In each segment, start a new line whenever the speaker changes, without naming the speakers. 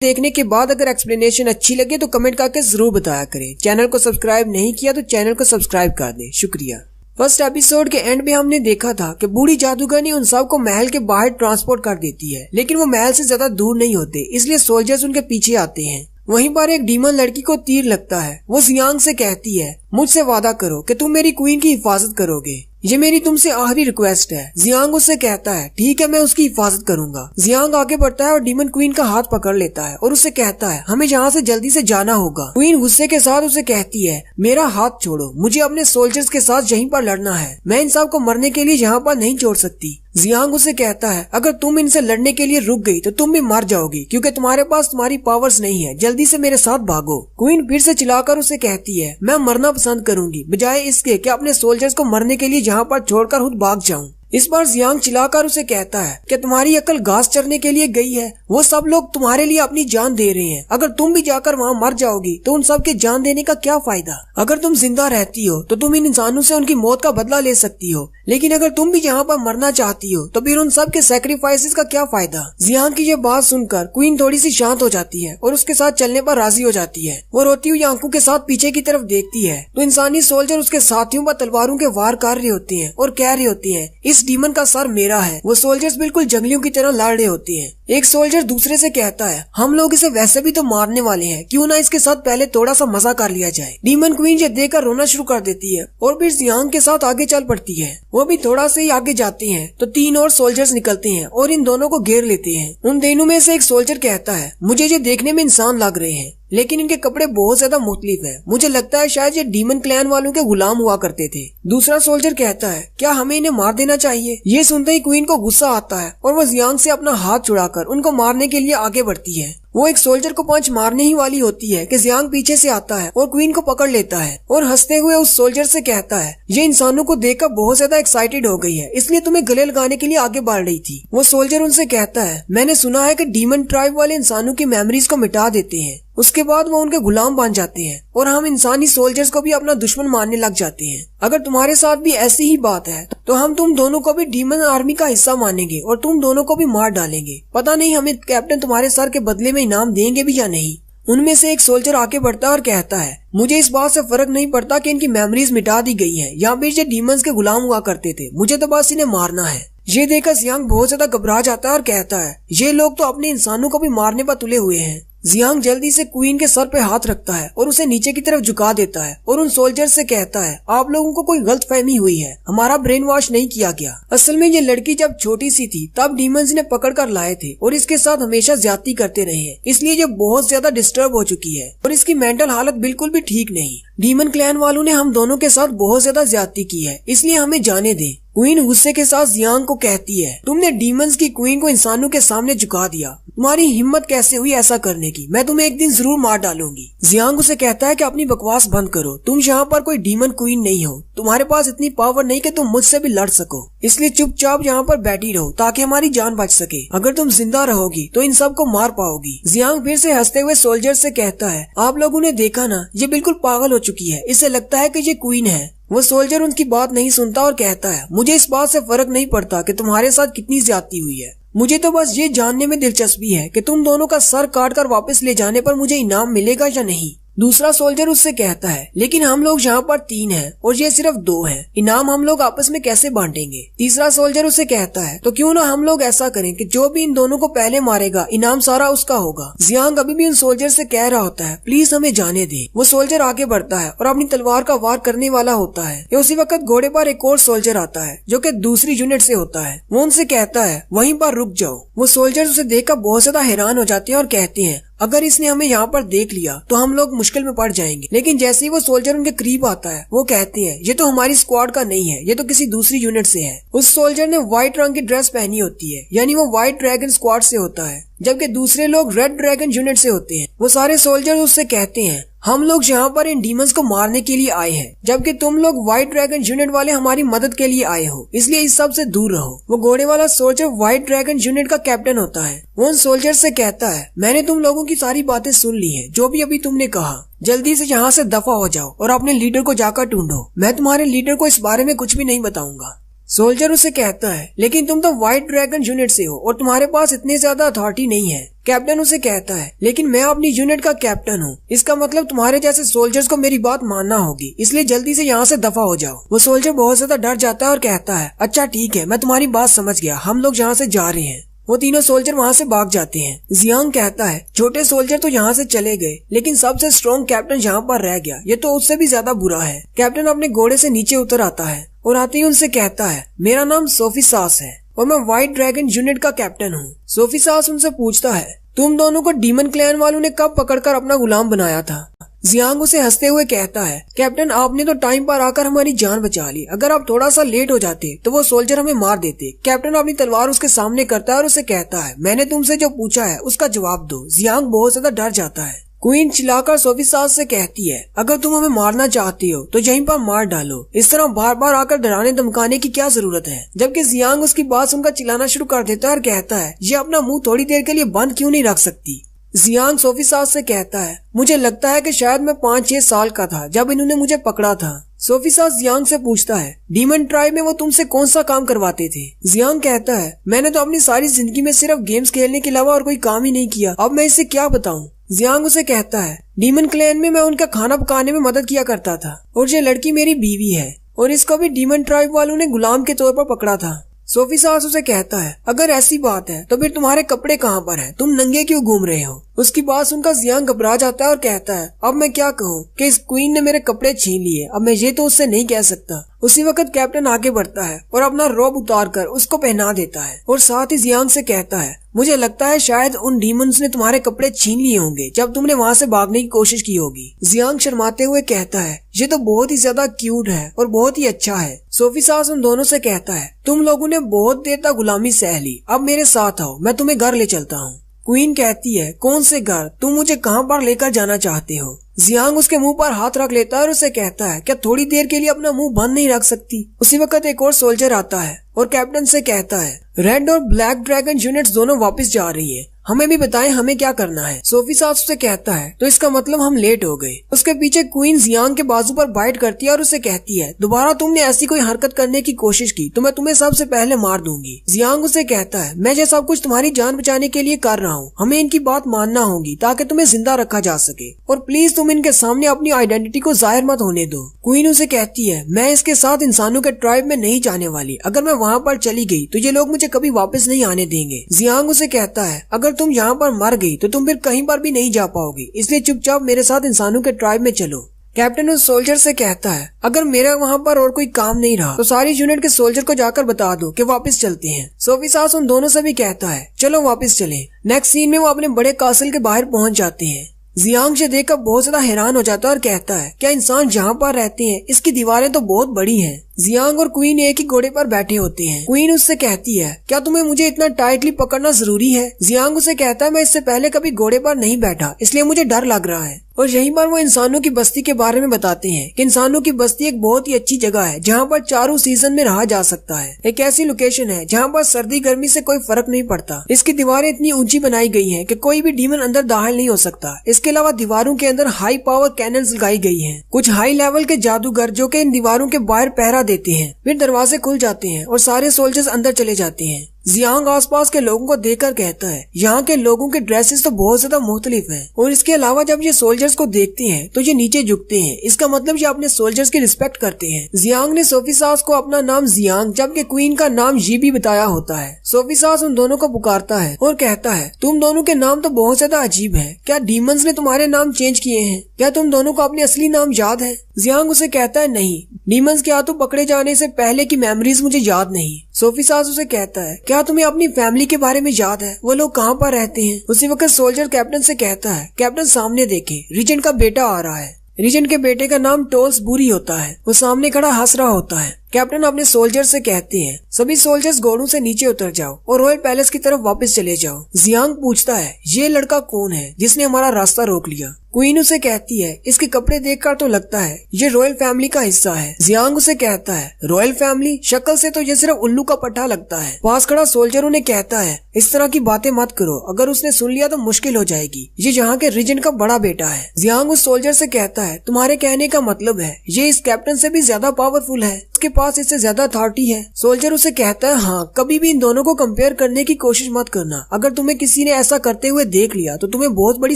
देखने के बाद अगर एक्सप्लेनेशन अच्छी लगे तो कमेंट करके जरूर बताया करें। चैनल को सब्सक्राइब नहीं किया तो चैनल को सब्सक्राइब कर दें। शुक्रिया। फर्स्ट एपिसोड के एंड में हमने देखा था कि बूढ़ी जादूगरनी उन सब को महल के बाहर ट्रांसपोर्ट कर देती है, लेकिन वो महल से ज्यादा दूर नहीं होते, इसलिए सोल्जर्स उनके पीछे आते हैं। वहीं पर एक डीमन लड़की को तीर लगता है। वो जियांग से कहती है, मुझसे वादा करो कि तुम मेरी क्वीन की हिफाजत करोगे, ये मेरी तुमसे आखिरी रिक्वेस्ट है। जियांग उससे कहता है, ठीक है, मैं उसकी हिफाजत करूंगा। जियांग आगे बढ़ता है और डीमन क्वीन का हाथ पकड़ लेता है और उससे कहता है, हमें यहाँ से जल्दी से जाना होगा। क्वीन गुस्से के साथ उसे कहती है, मेरा हाथ छोड़ो, मुझे अपने सोल्जर्स के साथ यहीं पर लड़ना है, मैं इन सब को मरने के लिए यहाँ पर नहीं छोड़ सकती। जियांग उसे कहता है, अगर तुम इनसे लड़ने के लिए रुक गई तो तुम भी मर जाओगी, क्योंकि तुम्हारे पास तुम्हारी पावर्स नहीं है, जल्दी से मेरे साथ भागो। क्वीन फिर से चिल्लाकर उसे कहती है, मैं मरना पसंद करूंगी बजाय इसके कि अपने सोल्जर्स को मरने के लिए यहाँ पर छोड़कर खुद भाग जाऊं। इस बार जियांग चिल्लाकर उसे कहता है कि तुम्हारी अकल घास चरने के लिए गई है, वो सब लोग तुम्हारे लिए अपनी जान दे रहे हैं, अगर तुम भी जाकर वहाँ मर जाओगी तो उन सब के जान देने का क्या फायदा। अगर तुम जिंदा रहती हो तो तुम इन इंसानों से उनकी मौत का बदला ले सकती हो, लेकिन अगर तुम भी यहाँ पर मरना चाहती हो तो फिर उन सब के सैक्रिफाइसेस का क्या फायदा। जियांग की ये बात सुनकर क्वीन थोड़ी सी शांत हो जाती है और उसके साथ चलने पर राजी हो जाती है। वो रोती हुई आंखों के साथ पीछे की तरफ देखती है तो इंसानी सोल्जर उसके साथियों पर तलवारों के वार कर रहे होते हैं और कह रहे होते हैं, इस डीमन का सर मेरा है। वो सोल्जर्स बिल्कुल जंगलियों की तरह लड़ रहे होते हैं। एक सोल्जर दूसरे से कहता है, हम लोग इसे वैसे भी तो मारने वाले हैं, क्यों ना इसके साथ पहले थोड़ा सा मजा कर लिया जाए। डीमन क्वीन ये देखकर रोना शुरू कर देती है और फिर जियांग के साथ आगे चल पड़ती है। वो भी थोड़ा से ही आगे जाते हैं तो 3 और सोल्जर्स निकलते हैं और इन दोनों को घेर लेते हैं। उन तीनों में से एक सोल्जर कहता है, मुझे ये देखने में इंसान लग रहे हैं, लेकिन इनके कपड़े बहुत ज्यादा मुख्तलिफ हैं। मुझे लगता है शायद ये डीमन क्लैन वालों के गुलाम हुआ करते थे। दूसरा सोल्जर कहता है, क्या हमें इन्हें मार देना चाहिए। ये सुनते ही क्वीन को गुस्सा आता है और वो जियांग से अपना हाथ छुड़ाकर उनको मारने के लिए आगे बढ़ती है। वो एक सोल्जर को पंच मारने ही वाली होती है कि जियांग पीछे से आता है और क्वीन को पकड़ लेता है और हंसते हुए उस सोल्जर से कहता है, ये इंसानों को देखकर बहुत ज्यादा एक्साइटेड हो गई है, इसलिए तुम्हें गले लगाने के लिए आगे बढ़ रही थी। वो सोल्जर उनसे कहता है, मैंने सुना है कि डीमन ट्राइब वाले इंसानों की मेमोरीज को मिटा देते हैं, उसके बाद वो उनके गुलाम बन जाते हैं और हम इंसानी सोल्जर्स को भी अपना दुश्मन मानने लग जाते हैं। अगर तुम्हारे साथ भी ऐसी ही बात है तो हम तुम दोनों को भी डीमन आर्मी का हिस्सा मानेंगे और तुम दोनों को भी मार डालेंगे। पता नहीं हमें कैप्टन तुम्हारे सर के बदले में इनाम देंगे भी या नहीं। उनमें से एक सोल्जर आके बढ़ता है और कहता है, मुझे इस बात से फर्क नहीं पड़ता कि इनकी मेमोरीज मिटा दी गई हैं, यहाँ पे ये डीमंस के गुलाम हुआ करते थे, मुझे तो बस इन्हें मारना है। ये देखकर जियांग बहुत ज्यादा घबरा जाता है और कहता है, ये लोग तो अपने इंसानों को भी मारने पर तुले हुए हैं। जियांग जल्दी से क्वीन के सर पे हाथ रखता है और उसे नीचे की तरफ झुका देता है और उन सोल्जर से कहता है, आप लोगों को कोई गलतफहमी हुई है, हमारा ब्रेन वॉश नहीं किया गया। असल में ये लड़की जब छोटी सी थी तब डीमंस ने पकड़ कर लाए थे और इसके साथ हमेशा ज्यादती करते रहे हैं, इसलिए ये बहुत ज्यादा डिस्टर्ब हो चुकी है और इसकी मेंटल हालत बिल्कुल भी ठीक नहीं। डीमन क्लैन वालों ने हम दोनों के साथ बहुत ज्यादा ज्यादती की है, इसलिए हमें जाने दें। क्वीन गुस्से के साथ जियांग को कहती है, तुमने डीमंस की क्वीन को इंसानों के सामने झुका दिया, तुम्हारी हिम्मत कैसे हुई ऐसा करने की, मैं तुम्हें एक दिन जरूर मार डालूंगी। जियांग उसे कहता है कि अपनी बकवास बंद करो, तुम यहाँ पर कोई डीमन क्वीन नहीं हो, तुम्हारे पास इतनी पावर नहीं कि तुम मुझसे भी लड़ सको, इसलिए चुपचाप यहाँ पर बैठी रहो ताकि हमारी जान बच सके। अगर तुम जिंदा रहोगी तो इन सब को मार पाओगी। जियांग फिर से हंसते हुए सोल्जर से कहता है, आप लोगों ने देखा ना, ये बिल्कुल पागल हो चुकी है, इसे लगता है कि ये क्वीन है। वो सोल्जर उनकी बात नहीं सुनता और कहता है, मुझे इस बात से फर्क नहीं पड़ता कि तुम्हारे साथ कितनी ज्यादती हुई है, मुझे तो बस ये जानने में दिलचस्पी है कि तुम दोनों का सर काट कर वापस ले जाने पर मुझे इनाम मिलेगा या नहीं। दूसरा सोल्जर उससे कहता है, लेकिन हम लोग यहाँ पर 3 हैं और ये सिर्फ 2 हैं, इनाम हम लोग आपस में कैसे बांटेंगे। तीसरा सोल्जर उसे कहता है, तो क्यों ना हम लोग ऐसा करें कि जो भी इन दोनों को पहले मारेगा इनाम सारा उसका होगा। जियांग अभी भी उन सोल्जर से कह रहा होता है, प्लीज हमें जाने दे। वो सोल्जर आगे बढ़ता है और अपनी तलवार का वार करने वाला होता है। उसी वक्त घोड़े पर एक और सोल्जर आता है जो कि दूसरी यूनिट से होता है। वो उनसे कहता है, वहीं पर रुक जाओ। वो सोल्जर उसे देखकर बहुत ज्यादा हैरान हो जाते हैं और कहते हैं, अगर इसने हमें यहाँ पर देख लिया तो हम लोग मुश्किल में पड़ जाएंगे। लेकिन जैसे ही वो सोल्जर उनके करीब आता है वो कहते हैं, ये तो हमारी स्क्वाड का नहीं है, ये तो किसी दूसरी यूनिट से है। उस सोल्जर ने व्हाइट रंग की ड्रेस पहनी होती है, यानी वो व्हाइट ड्रैगन स्क्वाड से होता है, जबकि दूसरे लोग रेड ड्रैगन यूनिट से होते हैं। वो सारे सोल्जर उससे कहते हैं, हम लोग यहाँ पर इन डीमंस को मारने के लिए आए हैं, जबकि तुम लोग व्हाइट ड्रैगन यूनिट वाले हमारी मदद के लिए आए हो, इसलिए इस सब से दूर रहो। वो घोड़े वाला सोल्जर व्हाइट ड्रैगन यूनिट का कैप्टन होता है। वो उन सोल्जर से कहता है, मैंने तुम लोगों की सारी बातें सुन ली हैं, जो भी अभी तुमने कहा, जल्दी से यहाँ से दफा हो जाओ और अपने लीडर को जाकर ढूंढो। मैं तुम्हारे लीडर को इस बारे में कुछ भी नहीं बताऊंगा। सोल्जर उसे कहता है, लेकिन तुम तो व्हाइट ड्रैगन यूनिट से हो और तुम्हारे पास इतनी ज्यादा अथॉरिटी नहीं है कैप्टन उसे कहता है लेकिन मैं अपनी यूनिट का कैप्टन हूँ, इसका मतलब तुम्हारे जैसे सोल्जर्स को मेरी बात मानना होगी, इसलिए जल्दी से यहाँ से दफा हो जाओ। वो सोल्जर बहुत ज्यादा डर जाता है और कहता है अच्छा ठीक है, मैं तुम्हारी बात समझ गया, हम लोग यहाँ से जा रहे हैं। वो तीनों सोल्जर वहाँ से भाग जाते हैं। जियांग कहता है छोटे सोल्जर तो यहाँ से चले गए, लेकिन सबसे स्ट्रॉन्ग कैप्टन यहाँ पर रह गया, ये तो उससे भी ज्यादा बुरा है। कैप्टन अपने घोड़े से नीचे उतर आता है और आते ही उनसे कहता है मेरा नाम सोफी सास है और मैं व्हाइट ड्रैगन यूनिट का कैप्टन हूँ। सोफी सास उनसे पूछता है तुम दोनों को डीमन क्लैन वालों ने कब पकड़कर अपना गुलाम बनाया था? जियांग उसे हंसते हुए कहता है कैप्टन आपने तो टाइम पर आकर हमारी जान बचा ली, अगर आप थोड़ा सा लेट हो जाते तो वो सोल्जर हमें मार देते। कैप्टन अपनी तलवार उसके सामने करता है और उसे कहता है मैंने तुमसे जो पूछा है उसका जवाब दो। जियांग बहुत ज्यादा डर जाता है। क्वीन चिल्लाकर सोफी सास से कहती है अगर तुम हमें मारना चाहती हो तो यहीं पर मार डालो, इस तरह बार बार आकर डराने धमकाने की क्या जरूरत है। जबकि जियांग उसकी बात सुनकर चिल्लाना शुरू कर देता है और कहता है ये अपना मुंह थोड़ी देर के लिए बंद क्यों नहीं रख सकती। जियांग सोफी सास से कहता है मुझे लगता है कि शायद मैं 5-6 साल का था जब इन्होंने मुझे पकड़ा था। सोफी सास जियांग से पूछता है डीमन ट्राइब में वो तुमसे कौन सा काम करवाते थे? जियांग कहता है मैंने तो अपनी सारी जिंदगी में सिर्फ गेम्स खेलने के अलावा और कोई काम ही नहीं किया, अब मैं इससे क्या बताऊं। जियांग उसे कहता है डीमन क्लैन में मैं उनका खाना पकाने में मदद किया करता था और ये लड़की मेरी बीवी है और इसको भी डीमन ट्राइब वालों ने गुलाम के तौर पर पकड़ा था। सोफी सास उसे कहता है अगर ऐसी बात है तो फिर तुम्हारे कपड़े कहाँ पर हैं? तुम नंगे क्यों घूम रहे हो? उसकी बात सुनकर जियांग घबरा जाता है और कहता है अब मैं क्या कहूँ कि इस क्वीन ने मेरे कपड़े छीन लिए, अब मैं ये तो उससे नहीं कह सकता। उसी वक्त कैप्टन आगे बढ़ता है और अपना रोब उतारकर उसको पहना देता है और साथ ही जियांग से कहता है मुझे लगता है शायद उन डीमंस ने तुम्हारे कपड़े छीन लिए होंगे जब तुमने वहाँ से भागने की कोशिश की होगी। जियांग शर्माते हुए कहता है ये तो बहुत ही ज्यादा क्यूट है और बहुत ही अच्छा है। सोफी सास उन दोनों से कहता है तुम लोगों ने बहुत देर तक गुलामी सह ली, अब मेरे साथ आओ, मैं तुम्हें घर ले चलता हूँ। क्वीन कहती है कौन से घर? तुम मुझे कहाँ पर लेकर जाना चाहते हो? जियांग उसके मुंह पर हाथ रख लेता है और उसे कहता है क्या थोड़ी देर के लिए अपना मुंह बंद नहीं रख सकती? उसी वक्त एक और सोल्जर आता है और कैप्टन से कहता है रेड और ब्लैक ड्रैगन यूनिट्स दोनों वापस जा रही है, हमें भी बताएं हमें क्या करना है। सोफी सास उसे कहता है तो इसका मतलब हम लेट हो गए। उसके पीछे क्वीन जियांग के बाजू पर बाइट करती है और उसे कहती है दोबारा तुमने ऐसी कोई हरकत करने की कोशिश की तो मैं तुम्हें सबसे पहले मार दूंगी। जियांग उसे कहता है मैं ये सब कुछ तुम्हारी जान बचाने के लिए कर रहा हूँ, हमें इनकी बात मानना होगी ताकि तुम्हें जिंदा रखा जा सके और प्लीज तुम इनके सामने अपनी आइडेंटिटी को जाहिर मत होने दो। क्वीन उसे कहती है मैं इसके साथ इंसानों के ट्राइब में नहीं जाने वाली, अगर मैं वहाँ पर चली गई तो ये लोग मुझे कभी वापस नहीं आने देंगे। जियांग उसे कहता है अगर तुम यहाँ पर मर गई तो तुम फिर कहीं पर भी नहीं जा पाओगी, इसलिए चुपचाप मेरे साथ इंसानों के ट्राइब में चलो। कैप्टन उस सोल्जर से कहता है अगर मेरा वहाँ पर और कोई काम नहीं रहा तो सारी यूनिट के सोल्जर को जाकर बता दो कि वापस चलते हैं। सोफी सास उन दोनों से भी कहता है चलो वापस चलें। नेक्स्ट सीन में वो अपने बड़े कासल के बाहर पहुँच जाते हैं। जियांग से देखकर बहुत ज्यादा हैरान हो जाता है और कहता है क्या इंसान जहाँ पर रहते हैं इसकी दीवारें तो बहुत बड़ी हैं। जियांग और क्वीन एक ही घोड़े पर बैठे होते हैं। क्वीन उससे कहती है क्या तुम्हें मुझे इतना टाइटली पकड़ना जरूरी है? जियांग उसे कहता है मैं इससे पहले कभी घोड़े पर नहीं बैठा, इसलिए मुझे डर लग रहा है। और यहीं पर वो इंसानों की बस्ती के बारे में बताते हैं कि इंसानों की बस्ती एक बहुत ही अच्छी जगह है जहाँ पर चारों सीजन में रहा जा सकता है। एक ऐसी लोकेशन है जहाँ पर सर्दी गर्मी से कोई फर्क नहीं पड़ता। इसकी दीवारें इतनी ऊंची बनाई गई हैं कि कोई भी डीमन अंदर दाखिल नहीं हो सकता। इसके अलावा दीवारों के अंदर हाई पावर कैनन्स लगाई गई हैं। कुछ हाई लेवल के जादूगर जो कि इन दीवारों के बाहर पहरा देते हैं, फिर दरवाजे खुल जाते हैं और सारे सोल्जर्स अंदर चले जाते हैं। जियांग आसपास के लोगों को देखकर कहता है यहाँ के लोगों के ड्रेसेस तो बहुत ज्यादा मुख्तलिफ हैं और इसके अलावा जब ये सोल्जर्स को देखते हैं तो ये नीचे झुकते हैं, इसका मतलब ये अपने सोल्जर्स की रिस्पेक्ट करते हैं। जियांग ने सोफी सास को अपना नाम जियांग जबकि क्वीन का नाम जी भी बताया होता है। सोफी सास उन दोनों को पुकारता है और कहता है तुम दोनों के नाम तो बहुत ज्यादा अजीब है, क्या डीमंस ने तुम्हारे नाम चेंज किए हैं? क्या तुम दोनों को अपने असली नाम याद है? जियांग उसे कहता है नहीं, डीमंस के हाथों पकड़े जाने से पहले की मेमोरीज मुझे याद नहीं। सोफी सास उसे कहता है क्या तुम्हें अपनी फैमिली के बारे में याद है? वो लोग कहाँ पर रहते हैं? उसी वक्त सोल्जर कैप्टन से कहता है कैप्टन सामने देखे, रीजेंट का बेटा आ रहा है। रीजेंट के बेटे का नाम टोल्स बुरी होता है। वो सामने खड़ा हंस रहा होता है। कैप्टन अपने सोल्जर से कहते हैं सभी सोल्जर्स घोड़ों से नीचे उतर जाओ और रॉयल पैलेस की तरफ वापस चले जाओ। जियांग पूछता है ये लड़का कौन है जिसने हमारा रास्ता रोक लिया? क्वीन उसे कहती है इसके कपड़े देखकर तो लगता है ये रॉयल फैमिली का हिस्सा है। जियांग उसे कहता है रॉयल फैमिली? शक्ल से तो ये सिर्फ उल्लू का पट्टा लगता है। पास खड़ा सोल्जर उन्हें कहता है इस तरह की बातें मत करो, अगर उसने सुन लिया तो मुश्किल हो जाएगी, ये यहाँ के रीजेंट का बड़ा बेटा है। जियांग उस सोल्जर से कहता है तुम्हारे कहने का मतलब है ये इस कैप्टन से भी ज्यादा पावरफुल है? के पास इससे ज्यादा अथॉरिटी है। सोल्जर उसे कहता है हाँ, कभी भी इन दोनों को कंपेयर करने की कोशिश मत करना। अगर तुम्हें किसी ने ऐसा करते हुए देख लिया तो तुम्हें बहुत बड़ी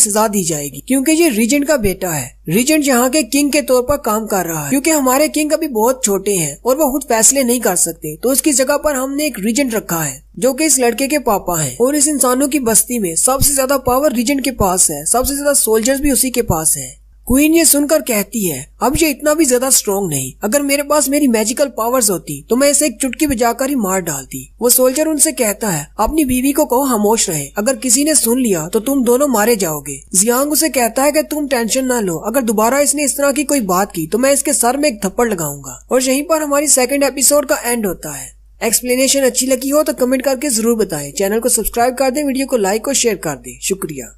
सजा दी जाएगी, क्योंकि ये रीजेंट का बेटा है। रीजेंट यहाँ के किंग के तौर पर काम कर रहा है, क्योंकि हमारे किंग अभी बहुत छोटे हैं और वो खुद फैसले नहीं कर सकते, तो उसकी जगह पर हमने एक रीजेंट रखा है जो कि इस लड़के के पापा हैं। और इस इंसानों की बस्ती में सबसे ज्यादा पावर रीजेंट के पास है, सबसे ज्यादा सोल्जर्स भी उसी के पास है। क्वीन ये सुनकर कहती है अब ये इतना भी ज्यादा स्ट्रॉन्ग नहीं, अगर मेरे पास मेरी मैजिकल पावर्स होती तो मैं इसे एक चुटकी बजाकर ही मार डालती। वो सोल्जर उनसे कहता है अपनी बीवी को कहो खामोश रहे, अगर किसी ने सुन लिया तो तुम दोनों मारे जाओगे। जियांग उसे कहता है कि तुम टेंशन ना लो, अगर दोबारा इसने इस तरह की कोई बात की तो मैं इसके सर में एक थप्पड़ लगाऊंगा। और यहीं पर हमारी सेकंड एपिसोड का एंड होता है। एक्सप्लेनेशन अच्छी लगी हो तो कमेंट करके जरूर बताएं। चैनल को सब्सक्राइब कर दें, वीडियो को लाइक और शेयर कर दें। शुक्रिया।